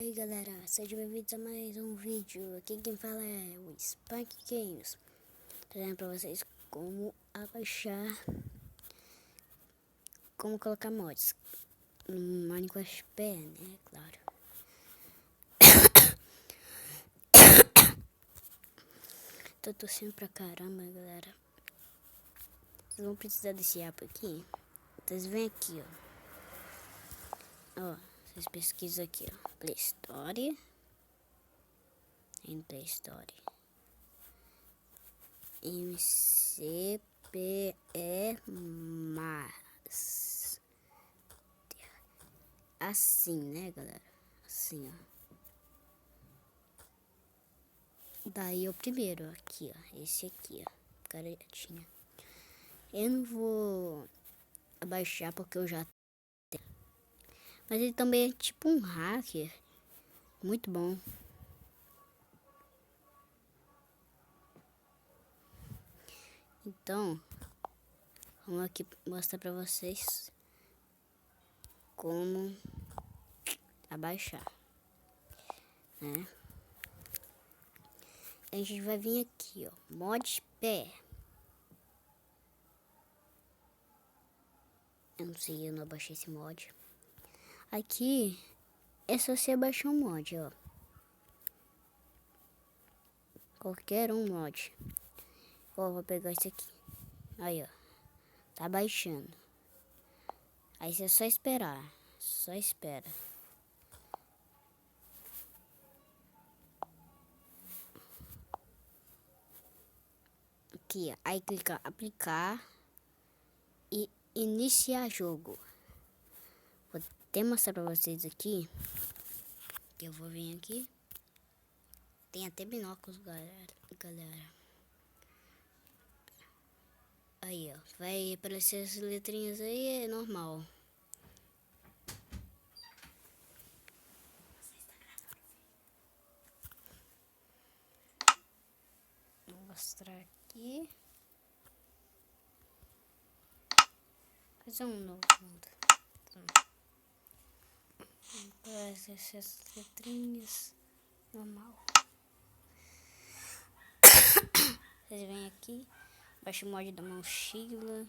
E aí galera, sejam bem-vindos a mais um vídeo. Aqui quem fala é o Spike Games, trazendo pra vocês como como colocar mods no Minecraft P, né, claro. Tô tossindo pra caramba, galera. Vocês vão precisar desse app aqui. Vocês vêm aqui, ó. Vocês pesquisam aqui, ó, Play Store. Em Play Store. MCPE mas assim, né, galera? Assim, ó. Daí o primeiro aqui, ó. Esse aqui, ó. Caretinha. Eu não vou abaixar porque eu já tenho. Mas ele também é tipo um hacker. Muito bom. Então, vamos aqui mostrar pra vocês como abaixar, né? A gente vai vir aqui, ó, mod pé. Eu não sei, eu não abaixei esse mod. Aqui é só você baixar um mod, ó. Qualquer um mod. Ó, vou pegar esse aqui. Aí, ó. Tá baixando. Aí você só esperar. Só espera. Aqui, ó. Aí clica aplicar e iniciar jogo. Vou até mostrar pra vocês aqui. Que eu vou vir aqui. Tem até binóculos, galera. Aí, ó. Vai aparecer as letrinhas aí, é normal. Vou mostrar aqui. Fazer um novo mundo. Aparece essas letrinhas. Normal. Vocês vêm aqui. Baixa o mod da mochila.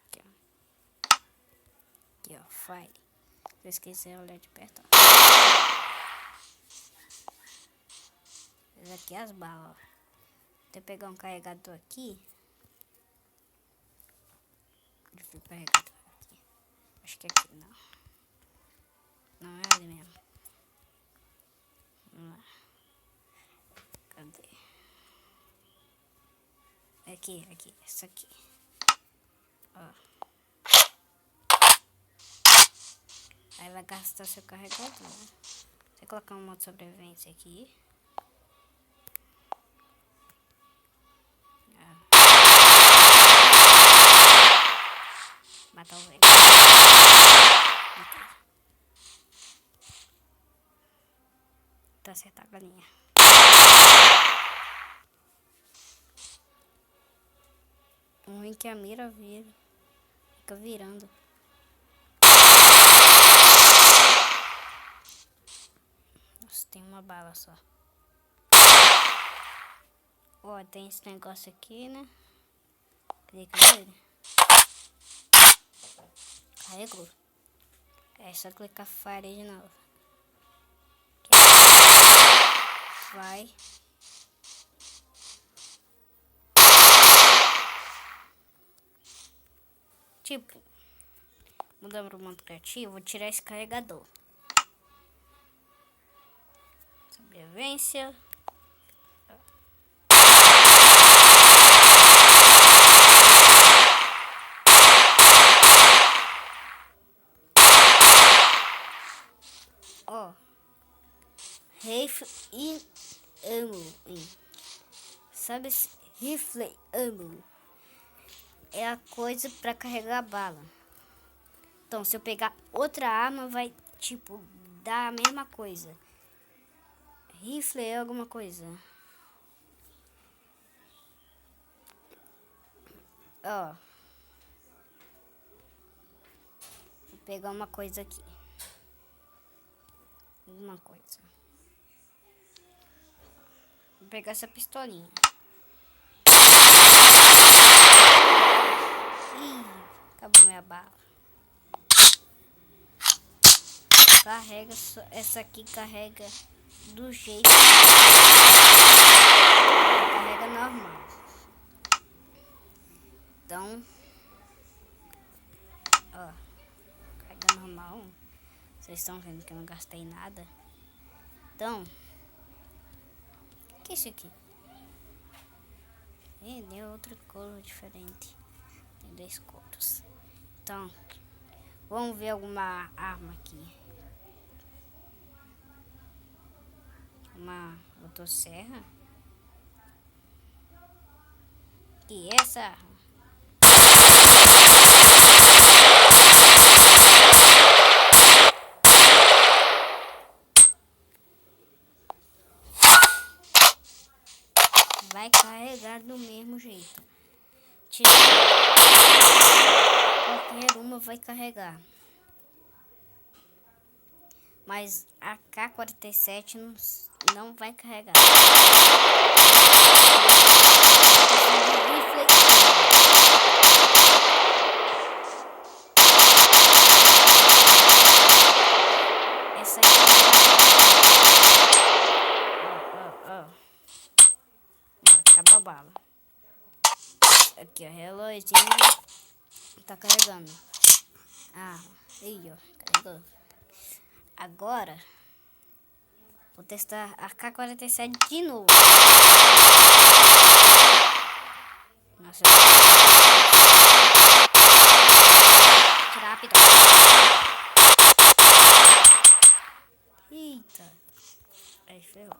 Aqui, ó. Aqui, ó. File. Se vocês quiserem olhar de perto, ó. Esse aqui é as balas, ó. Vou pegar um carregador aqui. Onde foi o carregador aqui? Acho que é aqui, não. Não é ali mesmo. Vamos lá. Cadê? Aqui, essa aqui. Ó. Aí vai gastar seu carregador. Você colocar um modo sobrevivência aqui. Matar o velho. Tá acertar a galinha. Um ruim que a mira vira. Fica virando. Nossa, tem uma bala só. Ó, tem esse negócio aqui, né? Clica nele. Carregou. É só clicar fire de novo. Vai. Tipo, mudando para o modo criativo, vou tirar esse carregador. Sobrevivência. Ó. Rifle e ammo. Sabe esse rifle e ammo? É a coisa para carregar a bala. Então, se eu pegar outra arma, vai, tipo, dar a mesma coisa. Rifle é alguma coisa. Ó. pegar uma coisa aqui. Alguma coisa. Vou pegar essa pistolinha. Ih, acabou minha bala. Carrega, essa aqui carrega do jeito. Carrega normal. Então, ó, carrega normal. Vocês estão vendo que eu não gastei nada. Então, o que é isso aqui? Deu outra cor diferente. Tem 2 cores. Então, vamos ver alguma arma aqui. Uma motosserra. E essa arma. Vai carregar do mesmo jeito. Qualquer uma vai carregar. Mas a K-47 não vai carregar. Essa aqui acabou a bala. Aqui, ó, reloginho. Tá carregando. Aí, ó, carregou. Agora, vou testar a K-47 de novo. Nossa, tirar a pistola. Eita. Aí ferrou.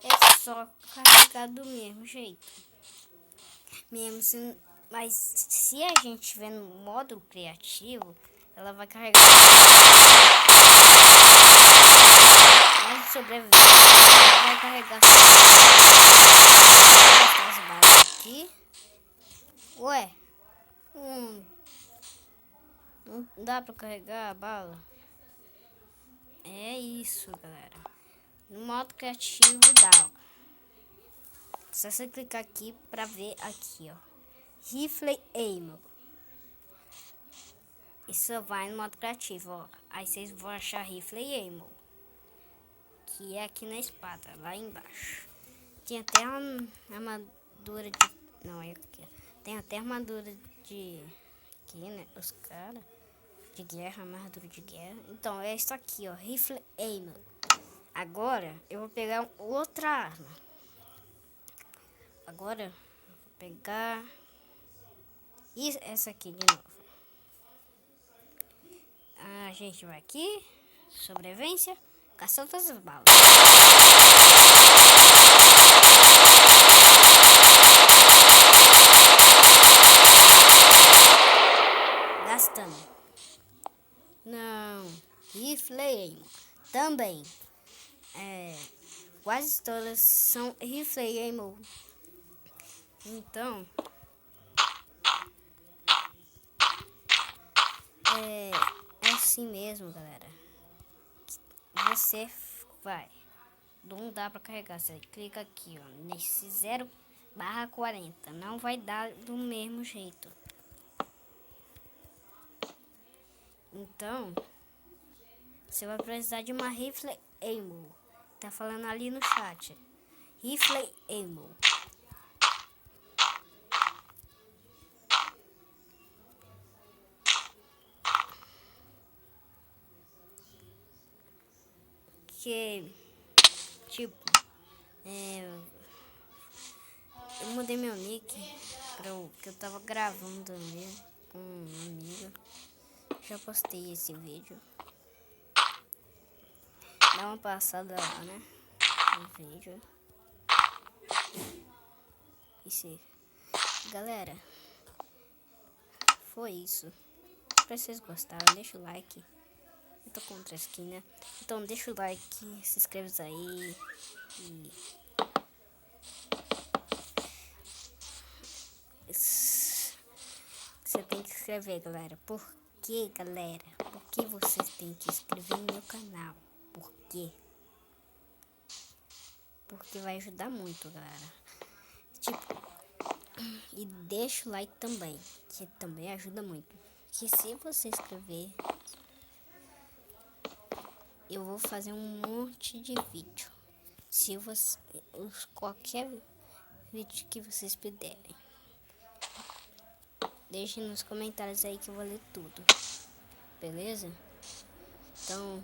É só carregar do mesmo jeito. Mesmo se, mas se a gente estiver no modo criativo, ela vai carregar. Mas sobrevivência, ela vai carregar as balas aqui. Ué, não dá pra carregar a bala? É isso, galera. No modo criativo dá. Só você clicar aqui pra ver aqui, ó. Rifle Ammo. Isso vai no modo criativo, ó. Aí vocês vão achar Rifle Ammo, que é aqui na espada, lá embaixo. Tem até uma armadura de... Não, é aqui. Tem até armadura de... Aqui, né? Os caras de guerra, armadura de guerra. Então, é isso aqui, ó. Rifle Ammo. Agora, eu vou pegar outra arma. Agora, vou pegar essa aqui de novo. A gente vai aqui, sobrevivência, caçar todas as balas. Gastando. Não, rifle também. Quase todas são rifle ammo. Então, é assim mesmo, galera. Você vai. Não dá pra carregar. Você clica aqui, ó, nesse 0/40. Não vai dar do mesmo jeito. Então, você vai precisar de uma rifle ammo. Tá falando ali no chat. Rifle ammo. Que, tipo, eu mudei meu nick que eu tava gravando mesmo com um amigo. Já postei esse vídeo. Dá uma passada lá, né? No vídeo. Isso. Galera, foi isso. Se vocês gostaram, deixa o like. Eu tô com outra skin, né? Então deixa o like, se inscreve aí. E... você tem que escrever, galera. Por quê, galera? Por que vocês têm que inscrever no meu canal? Por quê? Porque vai ajudar muito, galera. Tipo, e deixa o like também, que também ajuda muito. Que se você inscrever, eu vou fazer um monte de vídeo. Se você, qualquer vídeo que vocês puderem. Deixe nos comentários aí que eu vou ler tudo. Beleza? Então,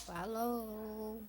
falou!